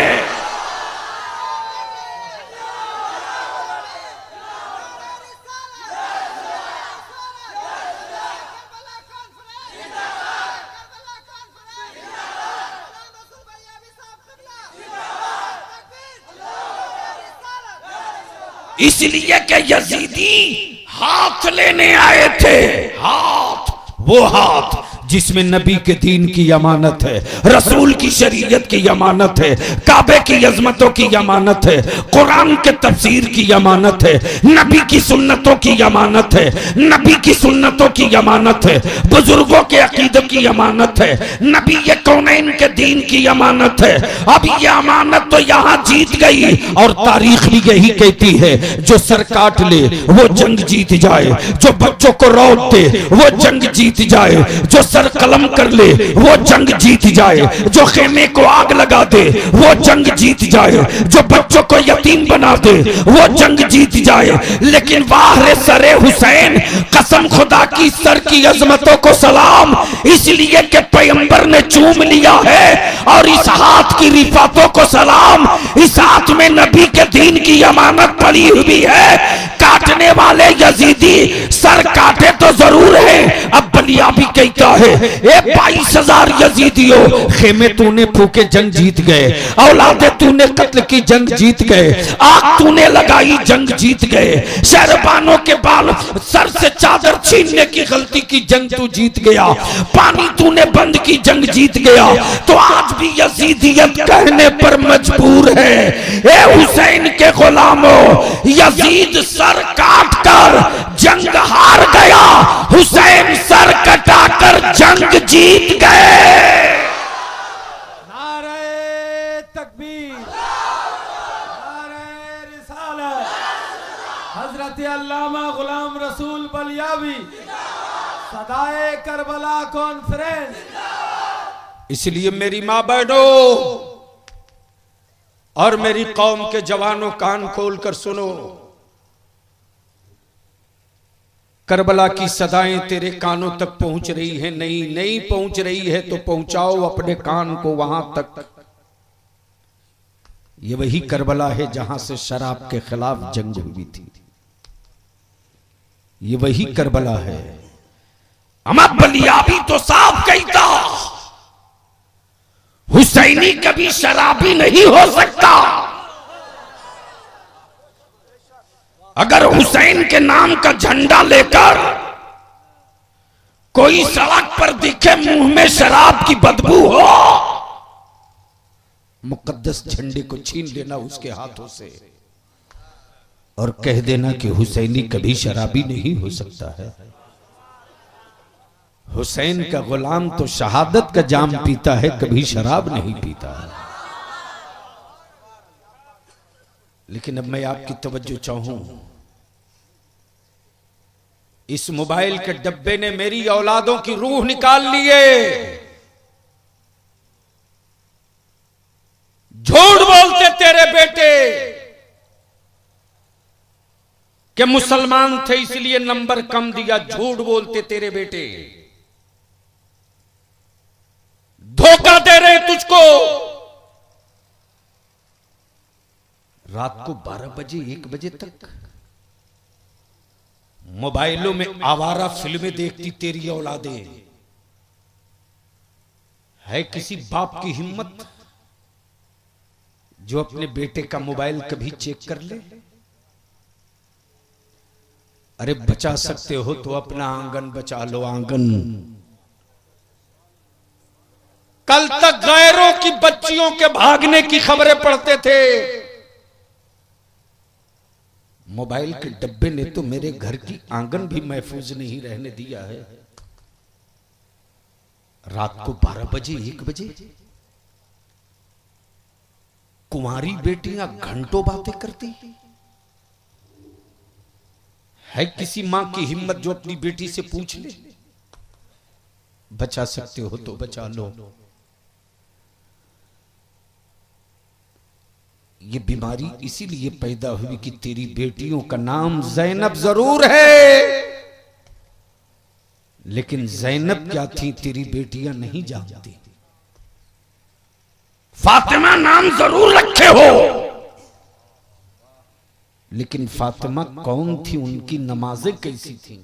Speaker 2: इसलिए कि यजीदी हाथ लेने आए थे, हाथ, वो हाथ जिसमें नबी के दीन की अमानत है, रसूल की शरीयत की अमानत है, काबे की अजमतों की अमानत है, कुरान के तफसीर की अमानत है, नबी की सुन्नतों की अमानत है, नबी की सुन्नतों की अमानत है, बुजुर्गों के अकीदत की अमानत है, नबी ये कौनैन के दीन की अमानत है। अब ये अमानत तो यहाँ जीत गई और तारीख भी यही कहती है, जो सर काट ले वो जंग जीत जाए, जो बच्चों को रौट दे वो जंग जीत जाए, जो सर कलम कर ले वो जंग जीत जाए, जो खेमे को आग लगा दे वो जंग जीत जाए, जो बच्चों को यतीम बना दे वो जंग जीत जाए। लेकिन वाह रे सरे हुसैन, कसम खुदा की सर की अजमतों को सलाम, इसलिए कि पैगंबर ने चूम लिया है, और इस हाथ की रिफातों को सलाम, इस हाथ में नबी के दीन की अमानत पड़ी हुई है। काटने वाले यजीदी सर काटे तो जरूर है, अब बलिया भी कहता है, ए 22,000 यजीदियों, खेमे तूने फूके जंग जीत गए, औलादे तूने कत्ल की जंग जीत गए, आग तूने लगाई जंग जीत गए, शहरबानों के बाल सर से चादर छीनने की गलती की जंग तू जीत गया, पानी तूने बंद की जंग जीत गया, तो आज भी यजीदियत कहने पर मजबूर है। ए हुसैन के गुलामों, यजीद सर काट कर जंग हार गया, हुसैन सर कटाकर जंग जीत गए।
Speaker 1: नारे तकबीर, नारे रिसालत, हजरत अल्लामा गुलाम रसूल बलियावी, सदाए करबला कॉन्फ्रेंस।
Speaker 2: इसलिए मेरी मां बहनों और मेरी कौम के जवानों, कान खोलकर सुनो, करबला की सदाएं तेरे कानों तक पहुंच रही है, नहीं पहुंच रही है तो पहुंचाओ अपने कान को वहां तक। ये वही करबला है जहां से शराब के खिलाफ जंग हुई थी, ये वही करबला है। अहमद बलियावी तो साफ कहता, हुसैनी कभी शराबी नहीं हो सकता। अगर हुसैन के नाम का झंडा लेकर कोई सड़क पर दिखे मुंह में शराब की बदबू हो, मुकद्दस झंडे को छीन लेना उसके हाथों से और कह देना कि हुसैनी कभी शराबी नहीं हो सकता है। हुसैन का गुलाम तो शहादत का जाम पीता है, कभी शराब नहीं पीता है। लेकिन अब मैं आपकी तवज्जो चाहूं, इस मोबाइल के डब्बे ने मेरी औलादों की रूह निकाल लिए। झूठ बोलते तेरे बेटे कि मुसलमान थे इसलिए नंबर कम दिया, झूठ बोलते तेरे बेटे, धोखा दे रहे तुझको। रात को 12 बजे 1 बजे तक मोबाइलों में आवारा फिल्में देखती तेरी औलादें। है किसी बाप की हिम्मत जो अपने बेटे का मोबाइल कभी चेक कर ले? अरे बचा सकते हो तो अपना आंगन बचा लो, आंगन। कल तक गैरों की बच्चियों के भागने की खबरें पढ़ते थे, मोबाइल के डब्बे ने तो मेरे घर की आंगन भी महफूज नहीं रहने दिया है। रात को 12 बजे 1 बजे कुंवारी बेटियां घंटों बातें करती है। किसी मां की हिम्मत जो अपनी बेटी से पूछ ले? बचा सकते हो तो बचा लो। ये बीमारी इसीलिए पैदा हुई कि तेरी बेटियों का नाम ज़ैनब जरूर है, लेकिन ज़ैनब क्या थी तेरी बेटियां नहीं जानती। फातिमा नाम जरूर रखे हो, लेकिन फातिमा कौन थी, उनकी नमाजें कैसी थी,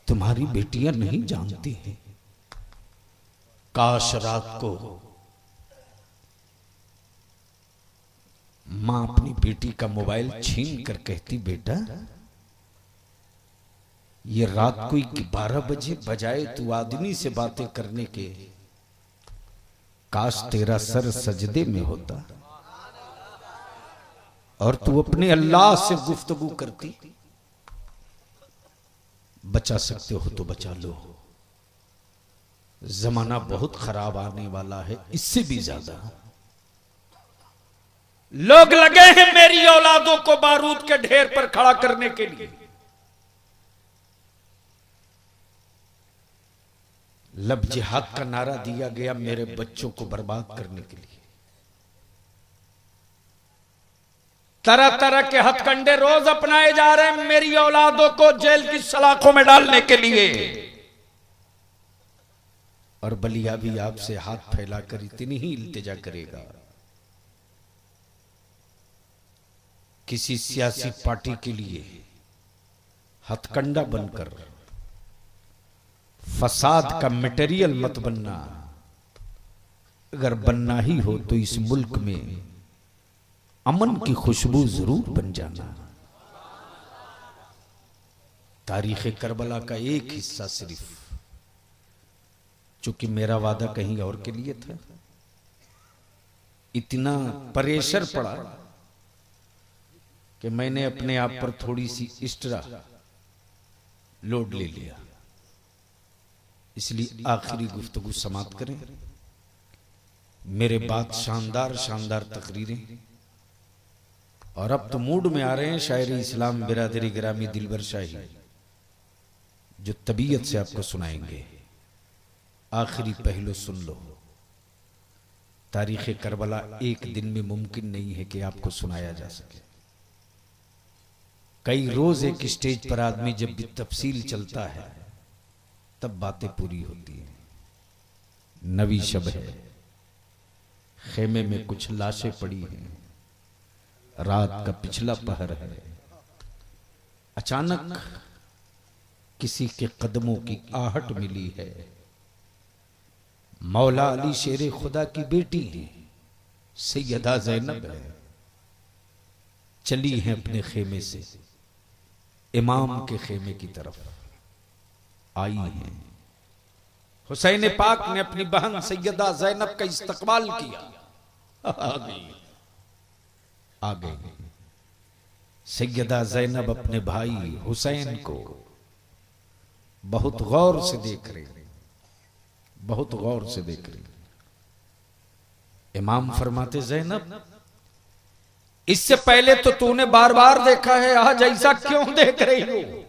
Speaker 2: तुम्हारी बेटियां नहीं जानती हैं। काश रात को मां अपनी बेटी का मोबाइल छीन कर कहती, बेटा ये रात को 12 बजे बजाए तू आदमी से बातें करने के, काश तेरा सर सजदे में होता और तू अपने अल्लाह से गुफ्तगू करती। बचा सकते हो तो बचा लो। जमाना बहुत खराब आने वाला है, इससे भी ज्यादा। लोग लगे हैं मेरी औलादों को बारूद के ढेर पर खड़ा करने के लिए। लब जिहाद का नारा दिया गया मेरे बच्चों को बर्बाद करने के लिए। तरह तरह के हथकंडे रोज अपनाए जा रहे हैं मेरी औलादों को जेल की सलाखों में डालने के लिए। और बलिया भी आपसे हाथ फैलाकर इतनी ही इल्तिजा करेगा। किसी सियासी पार्टी के लिए हथकंडा बनकर फसाद का मटेरियल मत बनना। अगर बनना ही हो तो इस मुल्क में अमन की खुशबू जरूर बन जाना। तारीख करबला का एक हिस्सा सिर्फ, चूंकि मेरा वादा कहीं और के लिए था, इतना प्रेशर पड़ा कि मैंने अपने आप पर थोड़ी सी एक्स्ट्रा लोड ले लिया। इसलिए आखिरी गुफ्तगू समाप्त करें। मेरे बाद शानदार शानदार तकरीरें, और अब तो मूड में आ रहे हैं शायरी इस्लाम बिरादरी ग्रामी दिलबर शाही, जो तबीयत से आपको सुनाएंगे। आखिरी पहलू सुन लो। तारीख करबला एक दिन में मुमकिन नहीं है कि आपको सुनाया जा सके। कई रोज एक स्टेज पर आदमी जब भी तफसील चलता है तब बातें पूरी होती हैं। नवी शब है, खेमे में कुछ लाशें पड़ी हैं, रात का पिछला पहर है, अचानक किसी के कदमों की आहट मिली है। मौला अली शेरे खुदा की बेटी है, सैयदा ज़ैनब है, चली है अपने खेमे से इमाम के खेमे की तरफ आई हैं। हुसैन पाक ने अपनी बहन सैयदा ज़ैनब का इस्तकबाल किया। आ गई सैयदा ज़ैनब अपने भाई हुसैन को बहुत गौर से देख रही, बहुत गौर से देख रही। इमाम फरमाते, ज़ैनब इससे पहले तो तूने बार बार देखा है, आज ऐसा क्यों देख रही हो?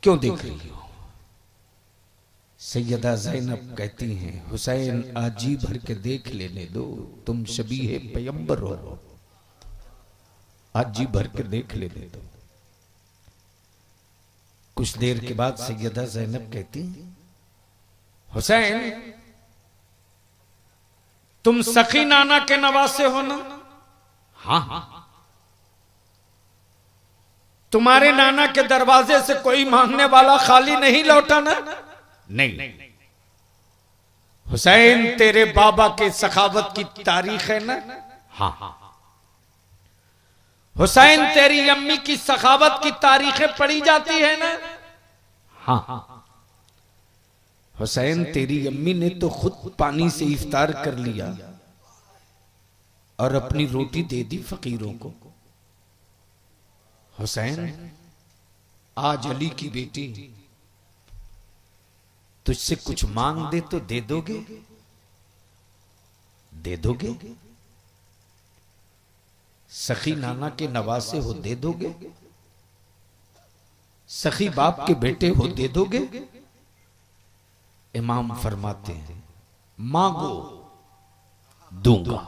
Speaker 2: क्यों देख रही हो? सैयदा ज़ैनब कहती हैं, हुसैन आज जी भर के देख लेने दो, तुम शबीहे पैगंबर हो, आज जी भर के देख लेने दो। कुछ देर के बाद सैयदा ज़ैनब कहती, हुसैन तुम सखी नाना के नवासे हो ना? हाँ। तुम्हारे नाना के दरवाजे से कोई मांगने वाला खाली नहीं लौटा ना? नहीं। हुसैन तेरे बाबा के सखावत की तारीख है ना? हाँ। हुसैन तेरी अम्मी की सखावत की तारीखें पढ़ी जाती है ना? हाँ। हुसैन तेरी अम्मी ने तो खुद पानी से इफ्तार कर लिया और अपनी रोटी दे दी फकीरों को। हुसैन आज अली की बेटी तुझसे कुछ मांग दे तो दे दोगे? दे दोगे? सखी नाना के नवासे हो दे दोगे? सखी बाप के बेटे हो दे दोगे? इमाम फरमाते हैं मांगो दूंगा,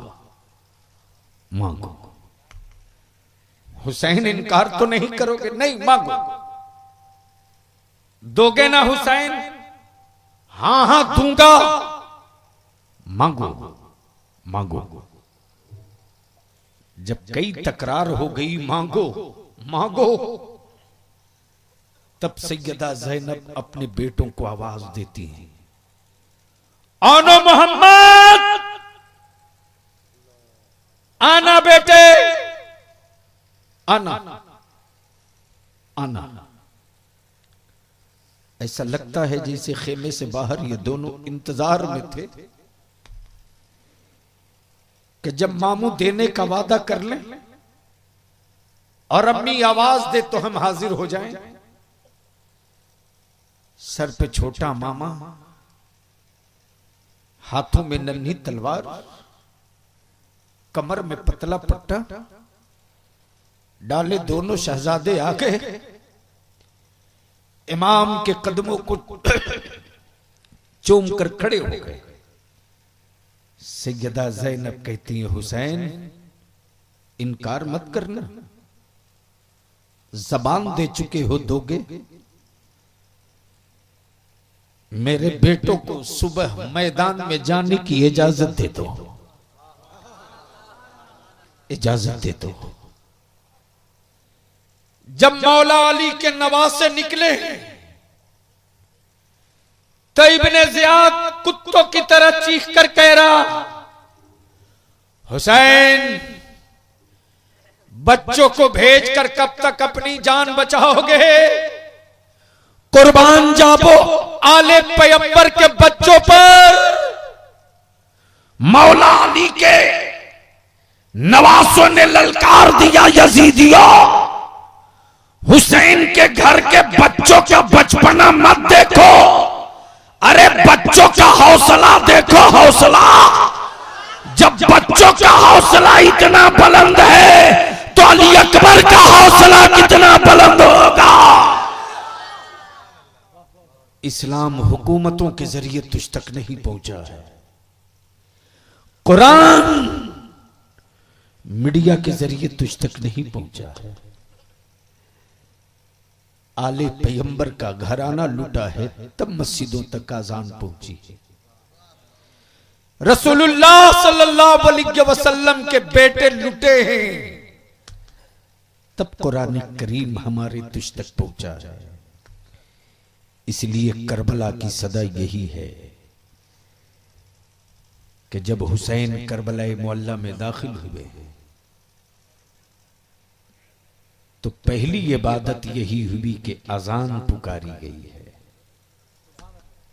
Speaker 2: मांगो। हुसैन इनकार तो नहीं करोगे? नहीं, मांगो। दोगे ना हुसैन? हाँ हाँ दूंगा। मांगो, मांगो। जब कई तकरार हो गई मांगो मांगो, तब सैयदा ज़ैनब अपने बेटों को आवाज देती हैं, आनो मोहम्मद, आना बेटे, आना आना। ऐसा लगता है जैसे खेमे से बाहर ये दोनों इंतजार में थे कि जब मामू देने का वादा कर ले और अम्मी आवाज दे तो हम हाजिर हो जाएं। सर पे छोटा मामा, हाथों में नन्ही तलवार, कमर में पतला पट्टा डाले दोनों शहजादे आके इमाम के कदमों को चूम कर खड़े हो गए। सैयदा ज़ैनब कहती है हुसैन इनकार मत करना, ज़बान दे चुके हो दोगे? मेरे बेटों को सुबह मैदान में जाने की इजाजत दे दो, इजाजत दे दो। जब मौला अली के नवासे निकले तो इब्ने ज़ियाद कुत्तों की तरह चीख कर कह रहा, हुसैन बच्चों को भेजकर कब तक अपनी जान बचाओगे? कुर्बान जाबो आले पैगंबर के बच्चों पर। मौला अली के नवासों ने ललकार दिया, यजीदियों हुसैन के घर के बच्चों का बचपना मत देखो, अरे बच्चों का हौसला देखो, हौसला। जब बच्चों का हौसला इतना बुलंद है तो अली अकबर का हौसला कितना बुलंद होगा। इस्लाम हुकूमतों के जरिए तुझ तक नहीं पहुंचा है, कुरान मीडिया के जरिए तुझ तक नहीं पहुंचा है। आले पैगंबर का घराना लूटा है तब मस्जिदों तक आजान पहुंची है। रसूलुल्लाह सल्लल्लाहु अलैहि वसल्लम के बेटे लुटे हैं तब कुरान करीम हमारे तुझ तक पहुंचा है। इसलिए करबला की सदा यही है कि जब हुसैन करबला मुअल्ला में दाखिल हुए तो पहली इबादत यही हुई कि अजान पुकारी गई है,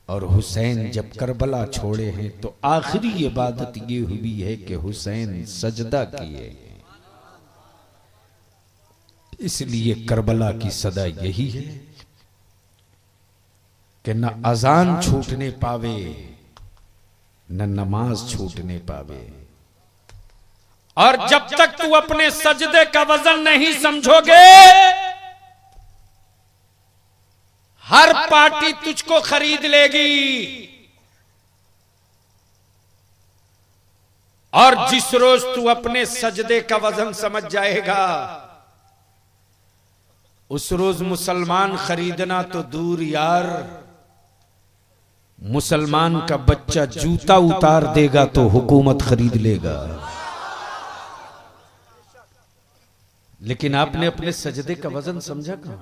Speaker 2: और हुसैन जब करबला छोड़े हैं तो आखिरी इबादत ये हुई है कि हुसैन सजदा किए। इसलिए करबला की सदा यही है कि न अजान छूटने पावे न नमाज छूटने पावे। और जब तक तू अपने सजदे का वजन नहीं समझोगे, हर पार्टी तुझको खरीद लेगी। और जिस रोज तू अपने सजदे का वजन समझ जाएगा, उस रोज मुसलमान खरीदना तो दूर यार, मुसलमान का बच्चा जूता उतार देगा तो हुकूमत खरीद लेगा। लेकिन आपने अपने सजदे का वजन समझा कहां?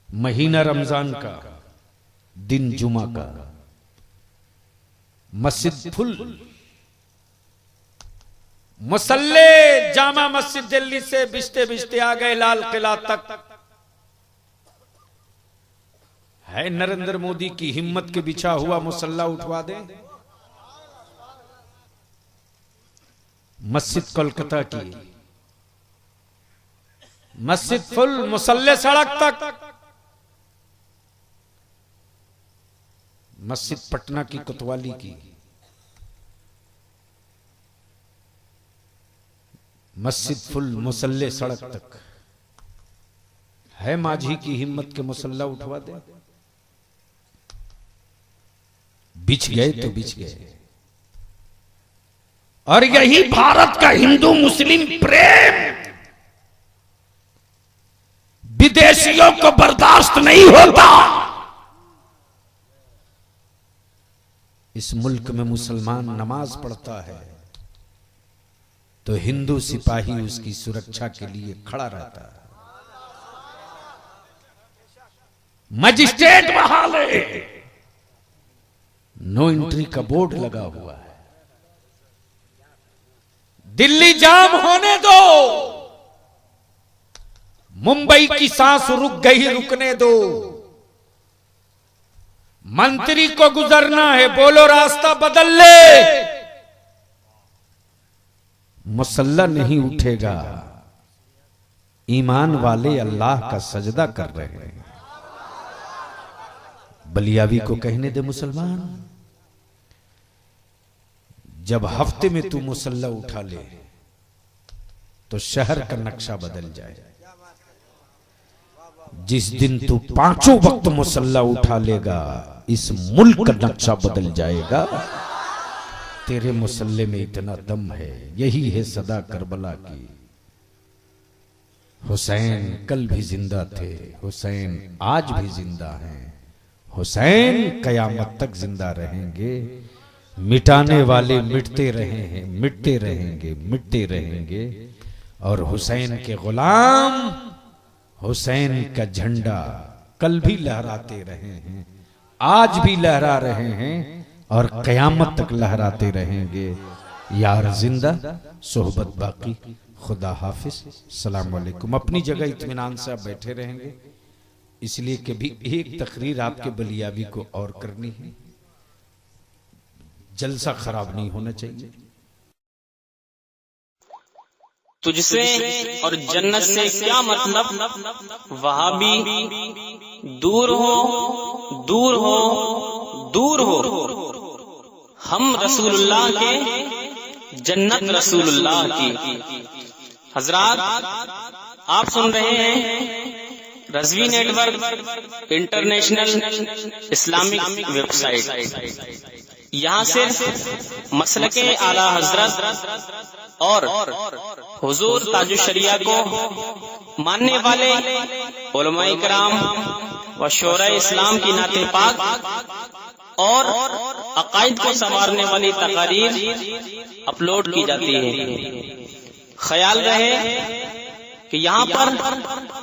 Speaker 2: महीना रमजान का, दिन जुमा का, मस्जिद फुल, मुसल्ले जामा मस्जिद दिल्ली से बिस्ते बिस्ते आ गए लाल किला तक। है नरेंद्र मोदी की हिम्मत के बिछा हुआ मुसल्ला उठवा दे। मस्जिद कोलकाता की मस्जिद फुल, मुसल्ले सड़क तक। मस्जिद पटना की कोतवाली की, मस्जिद फुल, मुसल्ले सड़क तक। है माझी की हिम्मत के मुसल्ला उठवा दे। बिछ गए तो बिछ गए। और यही भारत का हिंदू मुस्लिम प्रेम विदेशियों को बर्दाश्त नहीं होता। इस मुल्क में मुसलमान नमाज पढ़ता है तो हिंदू सिपाही उसकी सुरक्षा के लिए खड़ा रहता है। मजिस्ट्रेट बहाले, नो एंट्री का बोर्ड लगा हुआ है। दिल्ली जाम होने दो, मुंबई की सांस रुक गई, रुकने दो। मंत्री को गुजरना है, बोलो रास्ता बदल ले। मुसल्ला नहीं उठेगा। ईमान वाले अल्लाह का सजदा कर रहे हैं। बलियावी को कहने दे मुसलमान, जब हफ्ते में तू मुसल्ला उठा ले तो शहर का नक्शा बदल जाए। जिस दिन तू पांचों वक्त मुसल्ला उठा लेगा, इस मुल्क का नक्शा बदल जाएगा। तेरे मुसल्ले में इतना दम है, यही है सदा करबला की। हुसैन कल भी जिंदा थे, हुसैन आज भी जिंदा हैं, हुसैन कयामत तक जिंदा रहेंगे। मिटाने वाले मिटते रहे हैं, मिटते रहेंगे, मिटते रहेंगे। और हुसैन के गुलाम हुसैन का झंडा कल भी लहराते रहे हैं, आज भी लहरा रहे हैं और कयामत तक लहराते रहेंगे। यार जिंदा, सोहबत बाकी। खुदा हाफिज, सलाम वालेकुम। अपनी जगह इत्मीनान से आप बैठे रहेंगे, इसलिए कि भी एक तकरीर आपके बलियावी को और करनी है। जलसा खराब नहीं होना चाहिए।
Speaker 3: तुझसे और जन्नत से क्या मतलब, वहां भी दूर हो, दूर हो, दूर हो। हम रसूलुल्लाह के, जन्नत रसूलुल्लाह की। हजरात, आप सुन रहे हैं Razvi network international Islamic website. यहाँ सिर्फ मसलके आला हजरत और हुजूर ताजुश शरिया को मानने वाले उलमाए किराम व शोरा इस्लाम की नाते पाक और अकायद को संवारने वाली तकारीर अपलोड की जाती है। ख्याल रहे कि यहाँ पर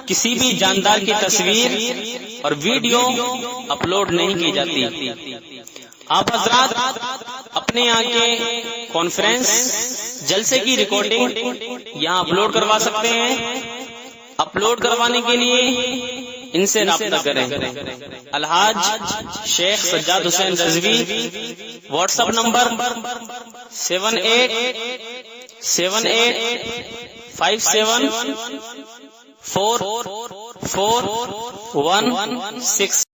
Speaker 3: किसी भी जानदार की तस्वीर और वीडियो अपलोड नहीं की जाती। आप हजरात अपने यहाँ के कॉन्फ्रेंस जलसे की रिकॉर्डिंग यहाँ अपलोड करवा सकते हैं। अपलोड करवाने के लिए इनसे राब्ता करें। Alhaj Sheikh Sajjad Hussain Razvi, WhatsApp number 7857 44116।